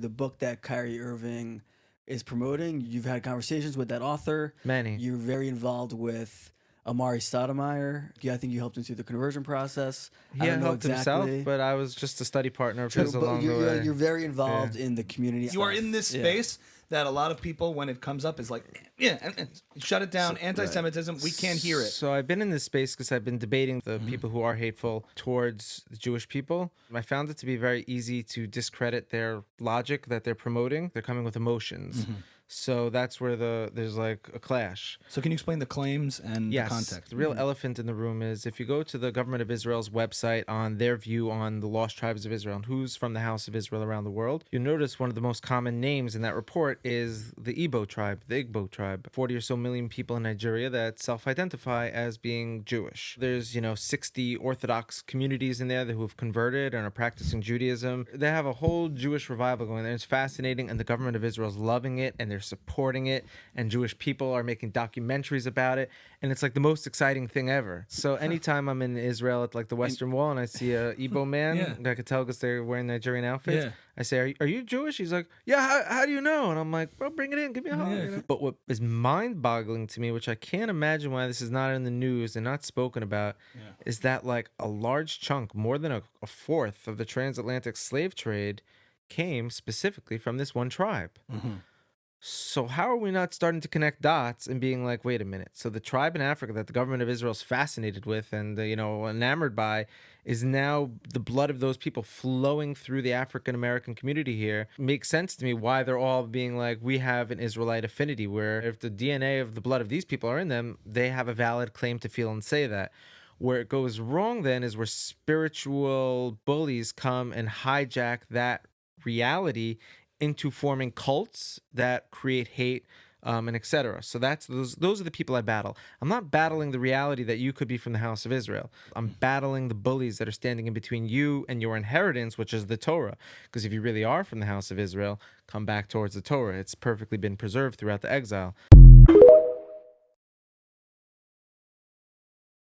The book that Kyrie Irving is promoting, you've had conversations with that author. Many. You're very involved with Amari Stoudemire. Yeah, I think you helped him through the conversion process. He I don't know helped himself, exactly. but I was just a study partner of True, his but along the way. you're very involved in the community. You are stuff. in this Yeah. space that a lot of people, when it comes up, is like, yeah, and shut it down. Anti-Semitism, we can't hear it. So I've been in this space because I've been debating the people who are hateful towards the Jewish people. I found it to be very easy to discredit their logic that they're promoting. They're coming with emotions. So that's where there's like a clash. So can you explain the claims and the context? The real elephant in the room is if you go to the government of Israel's website on their view on the lost tribes of Israel and who's from the house of Israel around the world, you'll notice one of the most common names in that report is the Hebo tribe, the Igbo tribe. 40 or so million people in Nigeria that self-identify as being Jewish. There's, 60 Orthodox communities in there who have converted and are practicing Judaism. They have a whole Jewish revival going there. It's fascinating, and the government of Israel is loving it, and they're supporting it, and Jewish people are making documentaries about it, and it's like the most exciting thing ever. So anytime I'm in Israel at like the Western Wall and I see a Igbo man, I could tell because they're wearing Nigerian outfits, I say, are you Jewish? He's like, yeah, how do you know? And I'm like, bro, bring it in, give me a hug. But what is mind-boggling to me, which I can't imagine why this is not in the news and not spoken about, is that like a large chunk, more than a fourth of the transatlantic slave trade came specifically from this one tribe. So how are we not starting to connect dots and being like, wait a minute. So the tribe in Africa that the government of Israel is fascinated with and, enamored by is now the blood of those people flowing through the African-American community here. Makes sense to me why they're all being like, we have an Israelite affinity, where if the DNA of the blood of these people are in them, they have a valid claim to feel and say that. Where it goes wrong then is where spiritual bullies come and hijack that reality into forming cults that create hate, and etc. So those are the people I battle. I'm not battling the reality that you could be from the house of Israel. I'm battling the bullies that are standing in between you and your inheritance, which is the Torah. Because if you really are from the house of Israel, come back towards the Torah. It's perfectly been preserved throughout the exile.